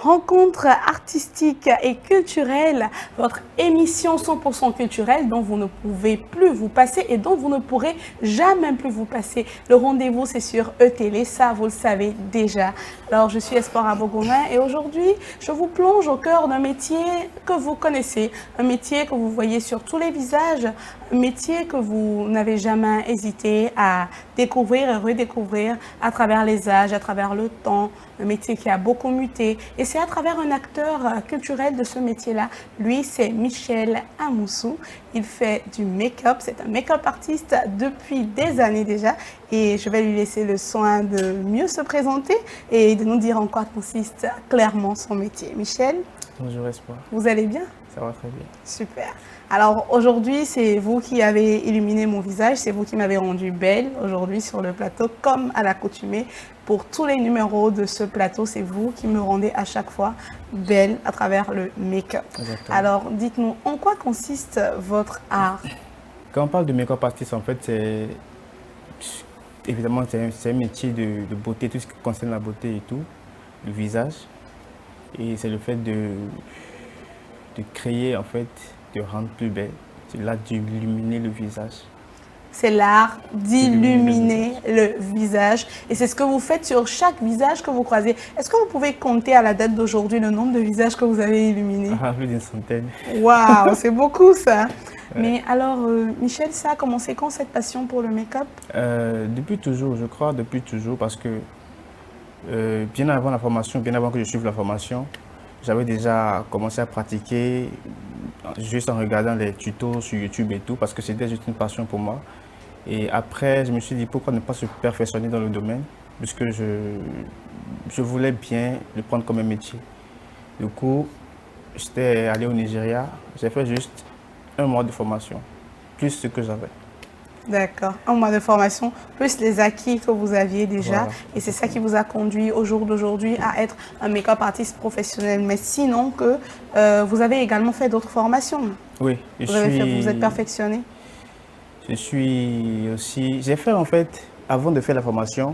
Rencontre artistique et culturelle, votre émission 100% culturelle dont vous ne pouvez plus vous passer et dont vous ne pourrez jamais plus vous passer. Le rendez-vous, c'est sur E-Télé, ça vous le savez déjà. Alors, je suis Espoir Abogomin et aujourd'hui, je vous plonge au cœur d'un métier que vous connaissez, un métier que vous voyez sur tous les visages, un métier que vous n'avez jamais hésité à découvrir et redécouvrir à travers les âges, à travers le temps, un métier qui a beaucoup muté. Et c'est à travers un acteur culturel de ce métier-là. Lui, c'est Michel Amoussou. Il fait du make-up. C'est un make-up artiste depuis des années déjà. Et je vais lui laisser le soin de mieux se présenter et de nous dire en quoi consiste clairement son métier. Michel. Bonjour Espoir. Vous allez bien? Ça va très bien. Super. Alors aujourd'hui, c'est vous qui avez illuminé mon visage, c'est vous qui m'avez rendue belle aujourd'hui sur le plateau, comme à l'accoutumée. Pour tous les numéros de ce plateau, c'est vous qui me rendez à chaque fois belle à travers le make-up. Alors dites-nous, en quoi consiste votre art? Quand on parle de make-up artiste, en fait, c'est évidemment c'est un métier de beauté, tout ce qui concerne la beauté et tout, le visage. Et c'est le fait de créer, en fait, de rendre plus belle. C'est l'art d'illuminer le visage. C'est l'art d'illuminer le visage. Et c'est ce que vous faites sur chaque visage que vous croisez. Est-ce que vous pouvez compter à la date d'aujourd'hui le nombre de visages que vous avez illuminés? Plus d'une centaine. Waouh, c'est beaucoup ça. Ouais. Mais alors, Michel, ça a commencé quand cette passion pour le make-up? Depuis toujours, je crois, depuis toujours, parce que bien avant la formation, bien avant que je suive la formation, j'avais déjà commencé à pratiquer juste en regardant les tutos sur YouTube et tout, parce que c'était juste une passion pour moi. Et après, je me suis dit pourquoi ne pas se perfectionner dans le domaine, puisque je voulais bien le prendre comme un métier. Du coup, j'étais allé au Nigeria, j'ai fait juste un mois de formation, plus ce que j'avais. D'accord, un mois de formation, plus les acquis que vous aviez déjà. Voilà. Et c'est ça qui vous a conduit au jour d'aujourd'hui à être un make-up artiste professionnel. Mais sinon, que vous avez également fait d'autres formations. Oui, vous êtes perfectionné? Je suis aussi... J'ai fait en fait, avant de faire la formation,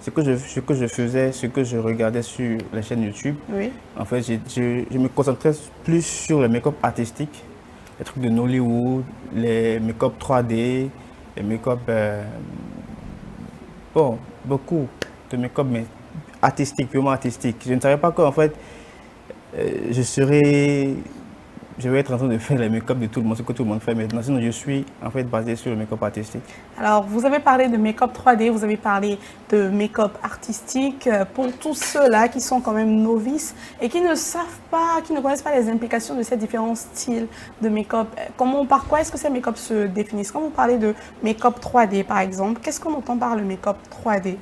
ce que je faisais, ce que je regardais sur la chaîne YouTube. Oui. En fait, je me concentrais plus sur le make-up artistique, les trucs de Nollywood, les make-up 3D, les make-up, bon, beaucoup de make-up, mais artistique, purement artistique. Je ne savais pas qu'en fait, je vais être en train de faire les make-up de tout le monde, ce que tout le monde fait maintenant. Sinon, je suis en fait basé sur le make-up artistique. Alors, vous avez parlé de make-up 3D, vous avez parlé de make-up artistique. Pour tous ceux-là qui sont quand même novices et qui ne savent pas, qui ne connaissent pas les implications de ces différents styles de make-up, par quoi est-ce que ces make-up se définissent? Quand vous parlez de make-up 3D, par exemple, qu'est-ce qu'on entend par le make-up 3D?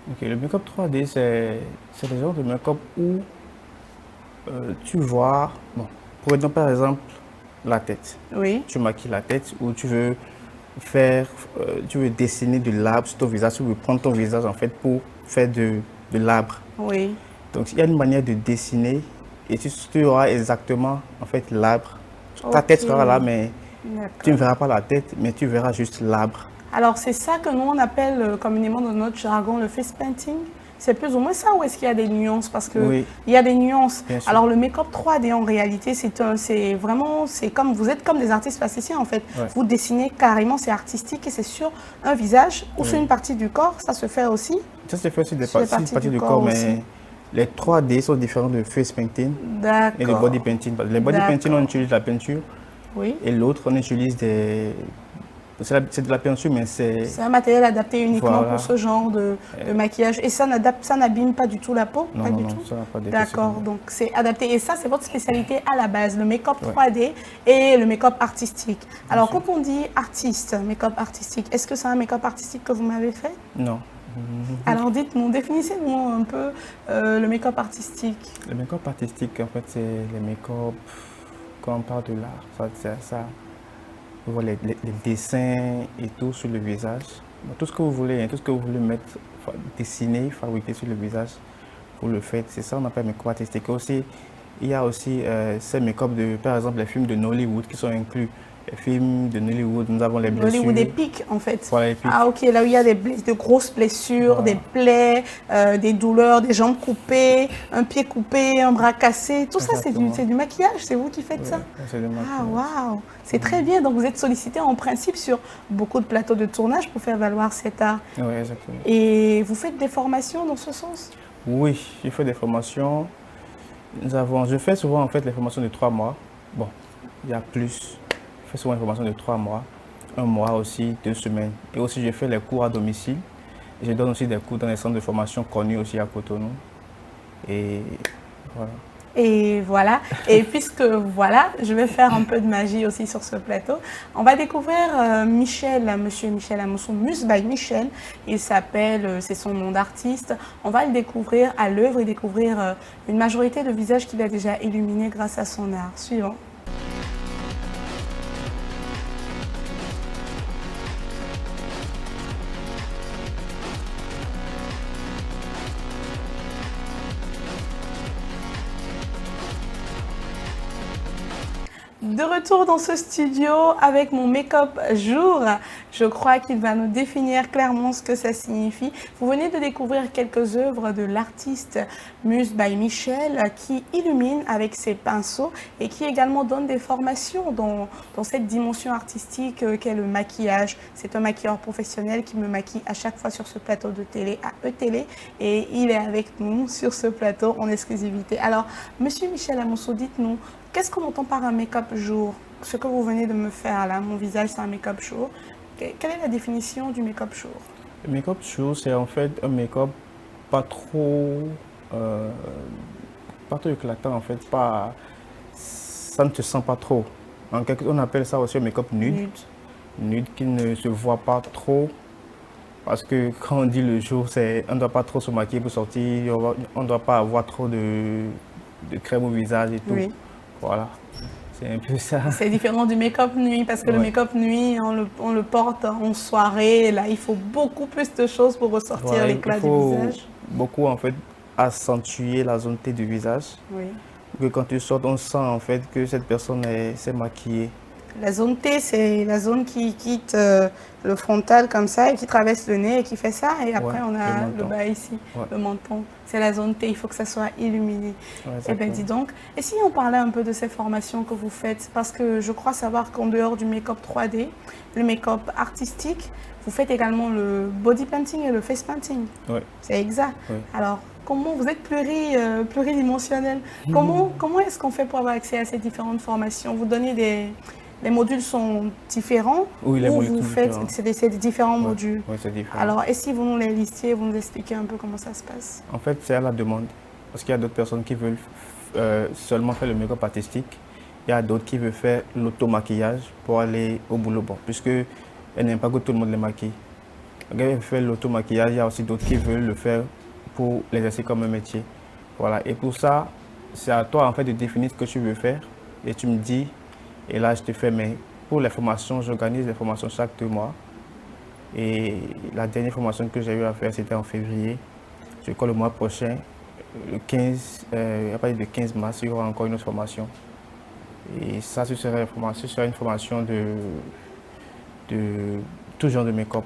Ok, le make-up 3D, c'est le genre de make-up où tu vois... Bon, prenons par exemple la tête. Oui. Tu maquilles la tête ou tu veux dessiner de l'arbre sur ton visage, tu veux prendre ton visage en fait pour faire de l'arbre. Oui. Donc il y a une manière de dessiner et tu auras exactement en fait l'arbre. Ta tête sera là, mais tu ne verras pas la tête, mais tu verras juste l'arbre. Alors c'est ça que nous on appelle communément dans notre jargon le face painting. C'est plus ou moins ça ou est-ce qu'il y a des nuances? Parce que oui, il y a des nuances. Alors le make-up 3D en réalité, c'est comme vous êtes comme des artistes plasticiens en fait. Ouais. Vous dessinez carrément, c'est artistique et c'est sur un visage ou sur une partie du corps, ça se fait aussi? Ça se fait sur des parties du corps, mais les 3D sont différents de face painting et de body painting. Les body painting, on utilise la peinture, oui, et l'autre, on utilise des... C'est de la peinture, mais c'est un matériel adapté uniquement pour ce genre de maquillage. Et ça n'abîme pas du tout la peau? Non, pas non, du non, tout. Ça n'a pas d'effet. D'accord, donc c'est adapté. Et ça, c'est votre spécialité à la base, le make-up 3D et le make-up artistique. Alors, quand on dit artiste, make-up artistique, est-ce que c'est un make-up artistique que vous m'avez fait? Non. Alors, dites-nous, définissez-nous un peu le make-up artistique. Le make-up artistique, en fait, c'est le make-up, quand on parle de l'art, ça. Vous voyez les dessins et tout sur le visage. Tout ce que vous voulez, hein, tout ce que vous voulez mettre, dessiner, fabriquer sur le visage, vous le faites. C'est ça qu'on appelle make-up artistique. Aussi, Il y a aussi ces make-up de, par exemple, les films de Nollywood qui sont inclus. Les films de Nollywood, nous avons les blessures. Nollywood épique, en fait. Voilà, les pics. Ah, ok, là où il y a de grosses blessures, Voilà. des plaies, des douleurs, des jambes coupées, un pied coupé, un bras cassé. Tout ça, Exactement. c'est du maquillage. C'est vous qui faites ça? C'est des Ah, maquillages. waouh! C'est très bien. Donc, vous êtes sollicité en principe sur beaucoup de plateaux de tournage pour faire valoir cet art. Oui, exactement. Et vous faites des formations dans ce sens? Oui, j'ai fait des formations. Je fais souvent en fait les formations de 3 mois. Bon, il y a plus. Je fais souvent une formation de 3 mois, 1 mois aussi, 2 semaines. Et aussi, je fais les cours à domicile. Je donne aussi des cours dans les centres de formation connus aussi à Cotonou. Et voilà. Et voilà. Et puisque voilà, je vais faire un peu de magie aussi sur ce plateau. On va découvrir Monsieur Michel Amousson, Muse by Michel. Il s'appelle, c'est son nom d'artiste. On va le découvrir à l'œuvre et découvrir une majorité de visages qu'il a déjà illuminés grâce à son art. Suivant. De retour dans ce studio avec mon make-up jour. Je crois qu'il va nous définir clairement ce que ça signifie. Vous venez de découvrir quelques œuvres de l'artiste Muse by Michel qui illumine avec ses pinceaux et qui également donne des formations dans cette dimension artistique qu'est le maquillage. C'est un maquilleur professionnel qui me maquille à chaque fois sur ce plateau de télé à E-Télé et il est avec nous sur ce plateau en exclusivité. Alors, Monsieur Michel Amousson, dites-nous, qu'est-ce qu'on entend par un make-up jour? Ce que vous venez de me faire là, mon visage, c'est un make-up jour. Quelle est la définition du make-up jour? Le make-up show, c'est en fait un make-up pas trop, pas trop éclatant en fait. Ça ne se sent pas trop. On appelle ça aussi un make-up nude. Nude qui ne se voit pas trop. Parce que quand on dit le jour, on ne doit pas trop se maquiller pour sortir. On ne doit pas avoir trop de crème au visage et tout. Oui. Voilà, c'est un peu ça. C'est différent du make-up nuit parce que le make-up nuit, on le porte en soirée. Là, il faut beaucoup plus de choses pour ressortir Voilà, l'éclat il du faut visage. beaucoup en fait accentuer la zone T du visage. Oui. Que quand tu sors, on sent en fait que cette personne s'est maquillée. La zone T, c'est la zone qui quitte le frontal comme ça et qui traverse le nez et qui fait ça. Et après, on a le bas ici, le menton. C'est la zone T, il faut que ça soit illuminé. Eh bien, dis donc, et si on parlait un peu de ces formations que vous faites? Parce que je crois savoir qu'en dehors du make-up 3D, le make-up artistique, vous faites également le body painting et le face painting. Oui. C'est exact. Oui. Alors, comment vous êtes pluridimensionnel? Comment est-ce qu'on fait pour avoir accès à ces différentes formations? Vous donnez les modules sont différents? Oui, les modules vous sont faites, différents. c'est des différents modules. Oui, c'est différent. Alors, et si vous nous les listiez, vous nous expliquez un peu comment ça se passe? En fait, c'est à la demande. Parce qu'il y a d'autres personnes qui veulent seulement faire le make-up artistique. Il y a d'autres qui veulent faire l'auto-maquillage pour aller au boulot. Bon, puisque elle n'aime pas que tout le monde les maquille. Donc, elle veut faire l'auto-maquillage. Il y a aussi d'autres qui veulent le faire pour l'exercer comme un métier. Voilà. Et pour ça, c'est à toi en fait de définir ce que tu veux faire. Et tu me dis, et là je te fais, mais pour les formations, j'organise les formations chaque 2 mois. Et la dernière formation que j'ai eu à faire, c'était en février. Je crois le mois prochain, le 15, à partir du 15 mars, il y aura encore une autre formation. Et ça, ce sera une formation de tout genre de make-up.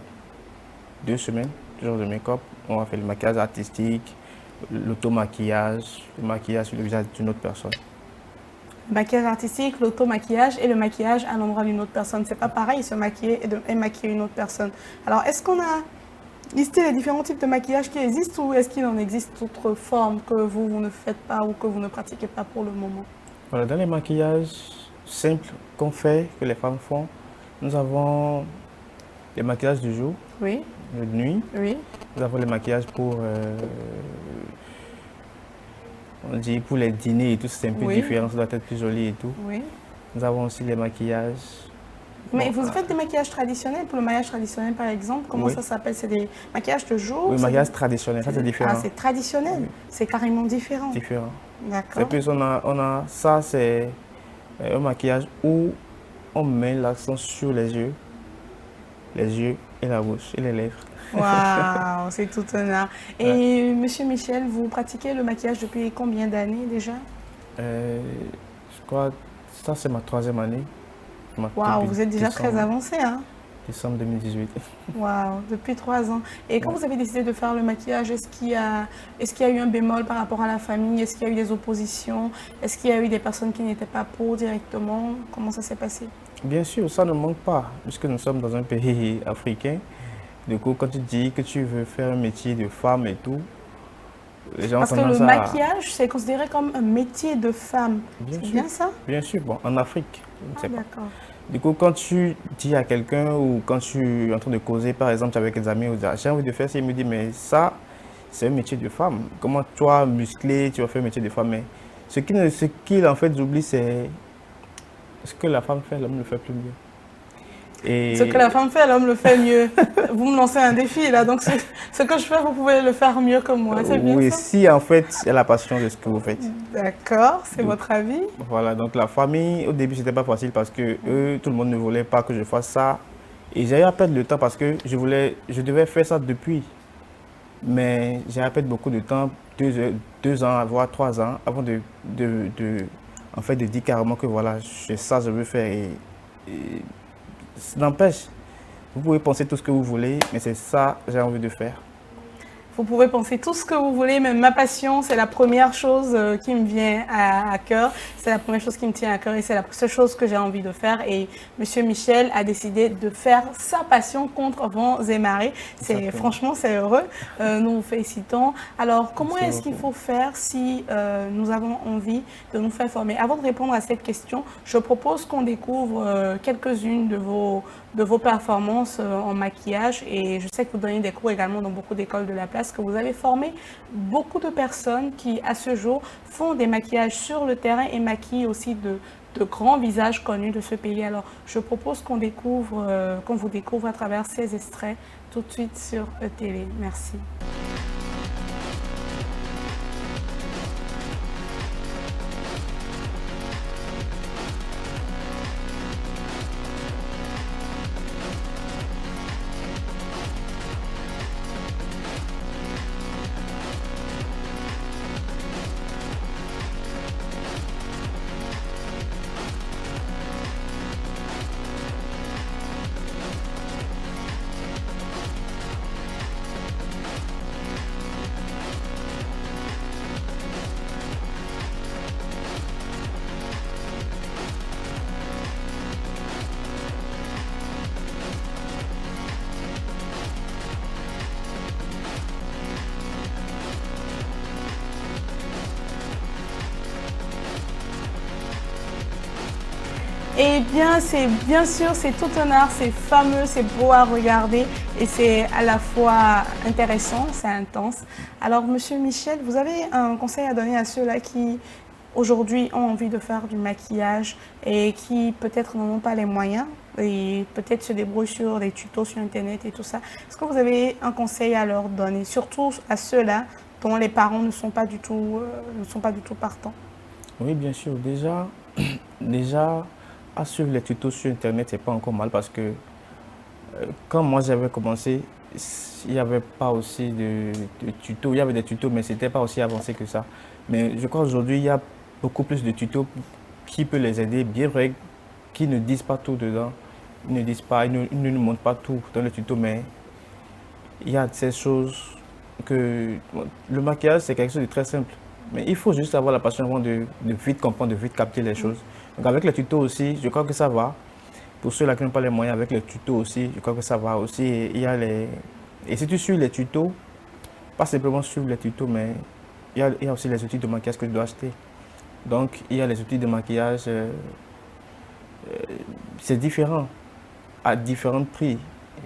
2 semaines, tout genre de make-up. On va faire le maquillage artistique, l'auto-maquillage, le maquillage sur le visage d'une autre personne. Le maquillage artistique, l'auto-maquillage et le maquillage à l'endroit d'une autre personne. C'est pas pareil se maquiller et maquiller une autre personne. Alors, est-ce qu'on a listé les différents types de maquillage qui existent ou est-ce qu'il en existe d'autres formes que vous ne faites pas ou que vous ne pratiquez pas pour le moment? Voilà, dans les maquillages simples qu'on fait, que les femmes font, nous avons les maquillages du jour, oui, de nuit. Oui. Nous avons les maquillages pour, on dit pour les dîners et tout, c'est un peu différent, ça doit être plus joli et tout. Oui. Nous avons aussi les maquillages. Mais vous faites des maquillages traditionnels, pour le maquillage traditionnel par exemple, comment ça s'appelle? C'est des maquillages de jour? Oui, maquillage traditionnel, ça c'est différent. Ah, c'est traditionnel, c'est carrément différent. Différent. D'accord. C'est plus, ça c'est un maquillage où on met l'accent sur les yeux et la bouche et les lèvres. Waouh, c'est tout un art. Et Monsieur Michel, vous pratiquez le maquillage depuis combien d'années déjà? Je crois ça c'est ma 3e année. Waouh, Depuis vous êtes déjà très avancé, hein? décembre 2018. Waouh, depuis 3 ans. Et quand vous avez décidé de faire le maquillage, est-ce qu'il y a eu un bémol par rapport à la famille? Est-ce qu'il y a eu des oppositions? Est-ce qu'il y a eu des personnes qui n'étaient pas pour directement? Comment ça s'est passé? Bien sûr, ça ne manque pas, puisque nous sommes dans un pays africain. Du coup, quand tu dis que tu veux faire un métier de femme et tout, les gens ont Parce que le tendance à... maquillage, c'est considéré comme un métier de femme. Bien C'est sûr, bien ça? bien sûr, bon, en Afrique, je ne Ah, sais pas. d'accord. Du coup, quand tu dis à quelqu'un ou quand tu es en train de causer, par exemple, avec des amis, ou j'ai envie de faire ça, il me dit, mais ça, c'est un métier de femme. Comment toi, musclé, tu vas faire un métier de femme? Mais ce qu'il en fait oublie, c'est ce que la femme fait, l'homme ne le fait plus mieux. Ce que la femme fait, l'homme le fait mieux. Vous me lancez un défi là, donc ce que je fais, vous pouvez le faire mieux que moi, c'est bien oui, ça? si en fait, il y a la passion de ce que vous faites. D'accord, c'est votre avis? Voilà, donc la famille, au début, c'était pas facile parce que eux, tout le monde ne voulait pas que je fasse ça. Et j'ai eu à perdre le temps parce que je devais faire ça depuis. Mais j'ai à perdre beaucoup de temps, 2 ans, voire 3 ans, avant en fait, de dire carrément que voilà, c'est ça que je veux faire. Et ça n'empêche, vous pouvez penser tout ce que vous voulez, mais c'est ça que j'ai envie de faire. Vous pouvez penser tout ce que vous voulez, mais ma passion, c'est la première chose qui me vient à cœur. C'est la première chose qui me tient à cœur et c'est la seule chose que j'ai envie de faire. Et Monsieur Michel a décidé de faire sa passion contre vents et marées. Franchement, c'est heureux. Nous vous félicitons. Alors, comment est-ce qu'il faut faire si nous avons envie de nous faire former? Avant de répondre à cette question, je propose qu'on découvre quelques-unes de vos performances en maquillage. Et je sais que vous donnez des cours également dans beaucoup d'écoles de la place, que vous avez formé beaucoup de personnes qui, à ce jour, font des maquillages sur le terrain et maquillent aussi de grands visages connus de ce pays. Alors, je propose qu'on vous découvre à travers ces extraits tout de suite sur ETV. Merci. Eh bien, bien sûr, c'est tout un art, c'est fameux, c'est beau à regarder et c'est à la fois intéressant, c'est intense. Alors, Monsieur Michel, vous avez un conseil à donner à ceux-là qui, aujourd'hui, ont envie de faire du maquillage et qui, peut-être, n'en ont pas les moyens et peut-être se débrouillent sur des tutos sur Internet et tout ça. Est-ce que vous avez un conseil à leur donner, surtout à ceux-là dont les parents ne sont pas du tout partants? Oui, bien sûr. Déjà, à suivre les tutos sur Internet, c'est pas encore mal parce que quand moi j'avais commencé, il n'y avait pas aussi de tutos. Il y avait des tutos, mais c'était pas aussi avancé que ça. Mais je crois aujourd'hui, il y a beaucoup plus de tutos qui peuvent les aider, bien vrai, qui ne disent pas tout dedans. Ils ne disent pas, ils ne nous montrent pas tout dans le tuto, mais il y a ces choses que... Le maquillage, c'est quelque chose de très simple. Mais il faut juste avoir la passion avant de vite comprendre, de vite capter les choses. Donc avec les tutos aussi, je crois que ça va. Pour ceux-là qui n'ont pas les moyens, avec les tutos aussi, je crois que ça va aussi. Et si tu suis les tutos, pas simplement suivre les tutos, mais il y a aussi les outils de maquillage que tu dois acheter. Donc il y a les outils de maquillage, c'est différent, à différents prix.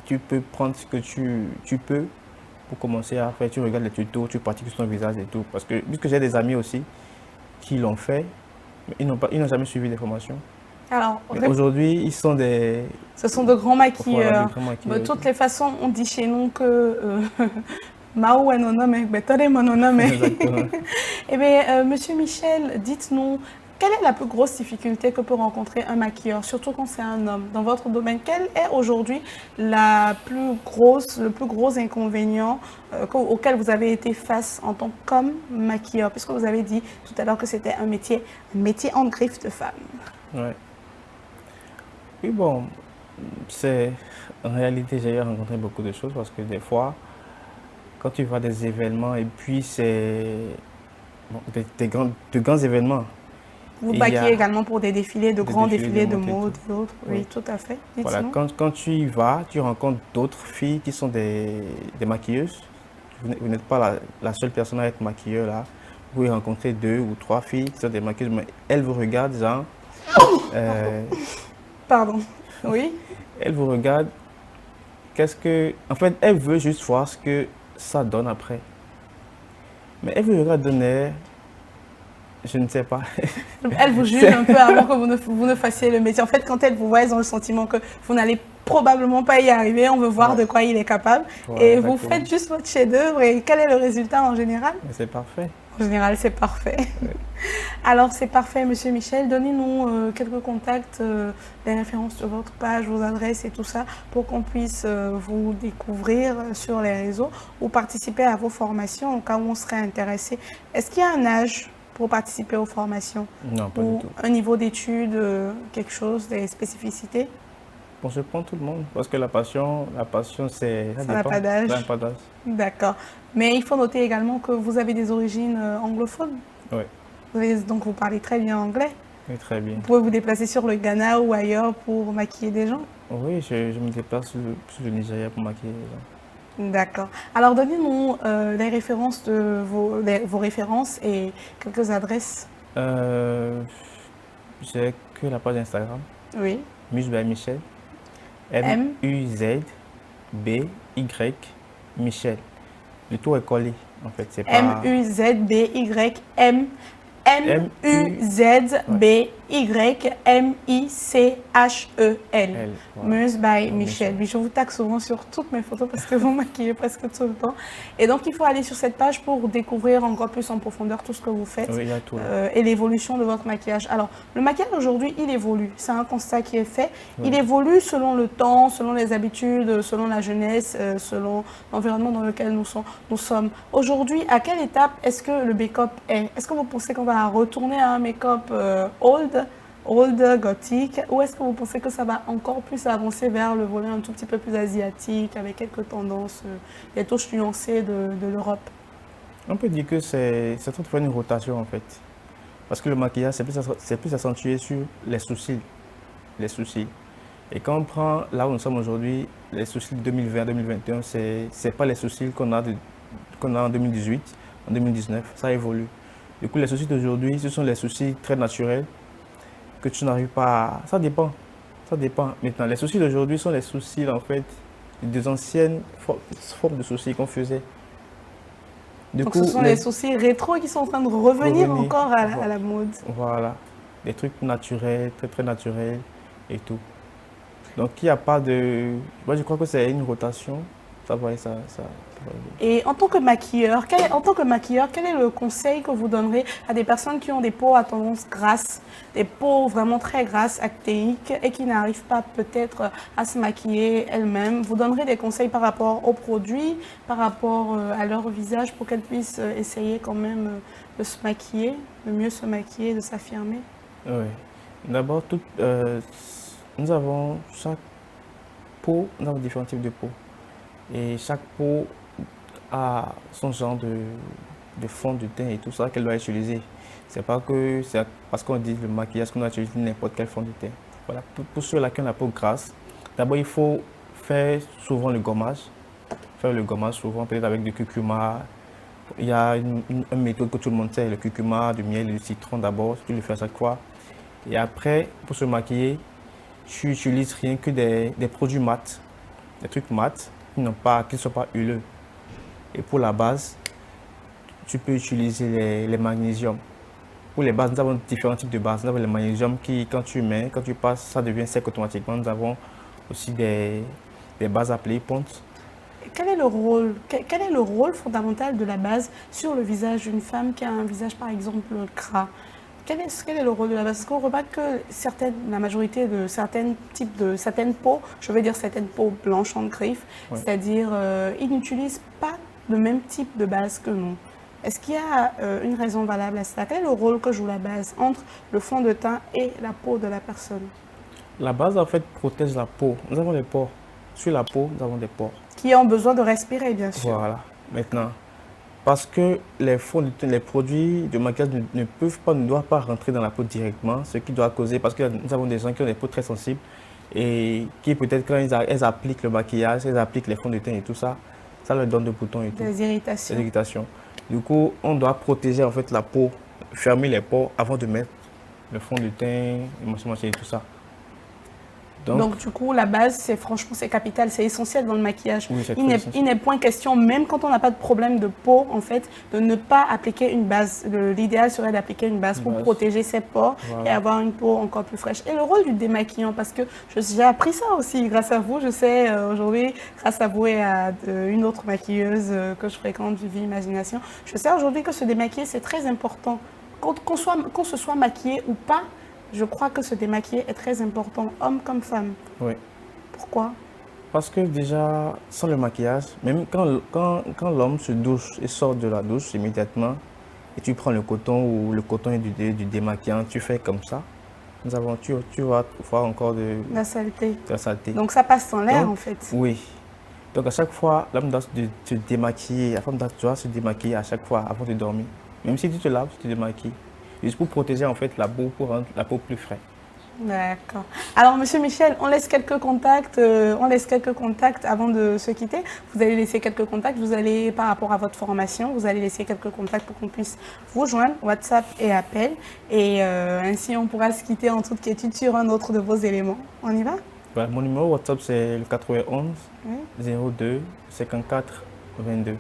Tu peux prendre ce que tu peux pour commencer à faire. Tu regardes les tutos, tu pratiques sur ton visage et tout. Parce que, puisque j'ai des amis aussi qui l'ont fait, mais ils n'ont jamais suivi des formations. Alors, aujourd'hui, ce sont de grands maquilleurs. Voilà, de grands maquilleurs. De toutes les façons, on dit chez nous que Mao est non homme, Betore mon homme. Exactement. Eh bien, Monsieur Michel, dites-nous quelle est la plus grosse difficulté que peut rencontrer un maquilleur, surtout quand c'est un homme? Dans votre domaine, quel est aujourd'hui le plus gros inconvénient auquel vous avez été face en tant qu'homme maquilleur? Puisque vous avez dit tout à l'heure que c'était un métier en griffe de femme. Ouais. Oui, bon, en réalité, j'ai rencontré beaucoup de choses parce que des fois, quand tu vas à des événements et puis c'est bon, de grands événements. Vous maquillez également pour des défilés, de grands défilés de mode et autres. Oui, oui, tout à fait. Voilà, quand tu y vas, tu rencontres d'autres filles qui sont des maquilleuses. Vous n'êtes pas la seule personne à être maquilleur là. Vous pouvez rencontrer 2 ou 3 filles qui sont des maquilleuses, mais elles vous regardent, genre. Pardon, oui. Elles vous regardent. En fait, elles veulent juste voir ce que ça donne après. Mais elles vous regardent d'un air. Je ne sais pas. Elles vous jugent un peu avant que vous ne fassiez le métier. En fait, quand elles vous voient, elles ont le sentiment que vous n'allez probablement pas y arriver. On veut voir de quoi il est capable. Et exactement. Vous faites juste votre chef-d'œuvre. Et quel est le résultat en général? C'est parfait. En général, c'est parfait. Oui. Alors, c'est parfait, Monsieur Michel. Donnez-nous quelques contacts, les références de votre page, vos adresses et tout ça, pour qu'on puisse vous découvrir sur les réseaux ou participer à vos formations au cas où on serait intéressé. Est-ce qu'il y a un âge pour participer aux formations? Non, pas du tout. Un niveau d'études, quelque chose, des spécificités? Bon, je prends tout le monde parce que la passion, c'est... Ça n'a pas d'âge. D'accord. Mais il faut noter également que vous avez des origines anglophones. Oui. Donc vous parlez très bien anglais. Oui, très bien. Vous pouvez vous déplacer sur le Ghana ou ailleurs pour maquiller des gens? Oui, je me déplace sur le Nigeria pour maquiller les gens. D'accord. Alors, donnez-nous les références de vos références et quelques adresses. J'ai que la page Instagram. Oui. Muse by Michel. M-U-Z-B-Y Michel. Le tout est collé, en fait. C'est pas... M-U-Z-B-Y-M. M-U-Z-B-Y-M-I-C-H-E-L. Muse by Michel. Je vous tag souvent sur toutes mes photos parce que vous maquillez presque tout le temps. Et donc, il faut aller sur cette page pour découvrir encore plus en profondeur tout ce que vous faites et l'évolution de votre maquillage. Alors, le maquillage aujourd'hui, il évolue. C'est un constat qui est fait. Oui. Il évolue selon le temps, selon les habitudes, selon la jeunesse, selon l'environnement dans lequel nous sommes. Aujourd'hui, à quelle étape est-ce que le make-up est? Est-ce que vous pensez qu'on va retourner à un make-up old, gothique, ou est-ce que vous pensez que ça va encore plus avancer vers le volet un tout petit peu plus asiatique, avec quelques tendances, des touches nuancées de l'Europe? On peut dire que c'est en train de faire une rotation en fait. Parce que le maquillage, c'est plus accentué sur les sourcils. Et quand on prend là où nous sommes aujourd'hui, les sourcils de 2020-2021, c'est pas les sourcils qu'on a en 2018, en 2019, ça évolue. Du coup, les sourcils d'aujourd'hui, ce sont les sourcils très naturels que tu n'arrives pas à... Ça dépend. Maintenant, les sourcils d'aujourd'hui sont les sourcils, en fait, des anciennes formes de sourcils qu'on faisait. Donc, ce sont les sourcils rétro qui sont en train de revenir encore à la mode. Voilà. Des trucs naturels, très, très naturels et tout. Donc, il n'y a pas de... Moi, je crois que c'est une rotation. Ça va. Et en tant que maquilleur, quel est le conseil que vous donnerez à des personnes qui ont des peaux à tendance grasse, des peaux vraiment très grasses, actéiques, et qui n'arrivent pas peut-être à se maquiller elles-mêmes? Vous donnerez des conseils par rapport aux produits, par rapport à leur visage, pour qu'elles puissent essayer quand même de se maquiller, de mieux se maquiller, de s'affirmer? Oui. D'abord, nous avons différents types de peau. Et chaque peau a son genre de fond de teint et tout ça qu'elle doit utiliser. C'est pas que c'est parce qu'on dit le maquillage qu'on doit utiliser n'importe quel fond de teint. Voilà. Pour ceux-là qui ont la peau grasse, d'abord il faut faire souvent le gommage. Souvent, peut-être avec du curcuma. Il y a une méthode que tout le monde sait, le curcuma, du miel et du citron d'abord, tu le fais à chaque fois. Et après, pour se maquiller, tu n'utilises rien que des produits mat, des trucs mat. Qui ne soient pas huileux. Et pour la base, tu peux utiliser les magnésiums. Pour les bases, nous avons différents types de bases. Nous avons les magnésiums qui, quand tu passes, ça devient sec automatiquement. Nous avons aussi des bases appelées pontes. Quel est le rôle fondamental de la base sur le visage d'une femme qui a un visage, par exemple, gras? quel est le rôle de la base? Parce qu'on remarque que la majorité de certaines peaux, je veux dire certaines peaux blanches en griffe, Ouais. c'est-à-dire ils n'utilisent pas le même type de base que nous. Est-ce qu'il y a une raison valable à cela? Quel est le rôle que joue la base entre le fond de teint et la peau de la personne? La base, en fait, protège la peau. Nous avons des pores. Sur la peau, nous avons des pores. Qui ont besoin de respirer, bien sûr. Voilà. Maintenant, parce que les fonds de teint, les produits de maquillage ne doivent pas rentrer dans la peau directement, ce qui doit causer, parce que nous avons des gens qui ont des peaux très sensibles et qui peut-être quand elles appliquent le maquillage, elles appliquent les fonds de teint et tout ça, ça leur donne des boutons et tout, Des irritations. des irritations. Du coup, on doit protéger en fait la peau, fermer les pores avant de mettre le fond de teint, le machin et tout ça. Donc, du coup, la base, c'est capital, c'est essentiel dans le maquillage. Oui, c'est Il très essentiel. n'est point question, même quand on n'a pas de problème de peau, en fait, de ne pas appliquer une base. L'idéal serait d'appliquer une base pour protéger ses pores et Voilà. avoir une peau encore plus fraîche. Et le rôle du démaquillant, parce que j'ai appris ça aussi grâce à vous. Je sais aujourd'hui, grâce à vous et à une autre maquilleuse que je fréquente, Vivi Imagination, je sais aujourd'hui que se démaquiller, c'est très important. Qu'on se soit maquillé ou pas, je crois que se démaquiller est très important, homme comme femme. Oui. Pourquoi? Parce que déjà, sans le maquillage, même quand l'homme se douche et sort de la douche immédiatement, et tu prends le coton ou le coton et du démaquillant, tu fais comme ça, tu vas voir encore de La saleté. la saleté. Donc ça passe dans l'air Donc, en fait. Oui. Donc à chaque fois, l'homme doit se démaquiller, la femme doit se démaquiller à chaque fois avant de dormir. Même si tu te laves, tu te démaquilles. Juste pour protéger en fait la peau, pour rendre la peau plus fraîche. D'accord. Alors, Monsieur Michel, on laisse quelques contacts avant de se quitter. Vous allez laisser quelques contacts. Vous allez, par rapport à votre formation, vous allez laisser quelques contacts pour qu'on puisse vous joindre, WhatsApp et appel. Et ainsi, on pourra se quitter en toute quiétude sur un autre de vos éléments. On y va? Voilà, mon numéro WhatsApp c'est le 91 Oui. 02 54 22.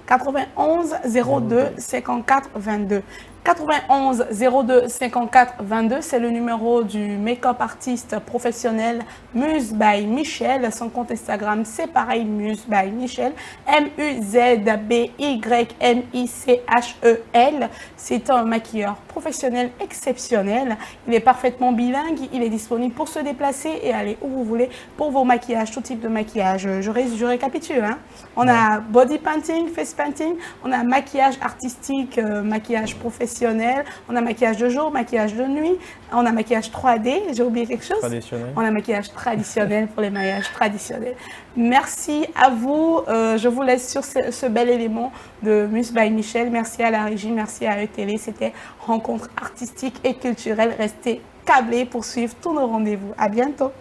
91 02 54 22. 91 02 54 22, c'est le numéro du make-up artiste professionnel Muse by Michel. Son compte Instagram, c'est pareil, Muse by Michel. MUZBYMICHEL. C'est un maquilleur professionnel exceptionnel. Il est parfaitement bilingue. Il est disponible pour se déplacer et aller où vous voulez pour vos maquillages, tout type de maquillage. Je récapitule. Hein. On a body painting, face painting. On a maquillage artistique, maquillage professionnel. On a maquillage de jour, maquillage de nuit. On a maquillage 3D. J'ai oublié quelque chose? Traditionnel. On a maquillage traditionnel pour les mariages traditionnels. Merci à vous. Je vous laisse sur ce bel élément de Muse by Michel. Merci à la régie, merci à ETV. C'était Rencontre artistique et culturelle. Restez câblés pour suivre tous nos rendez-vous. À bientôt.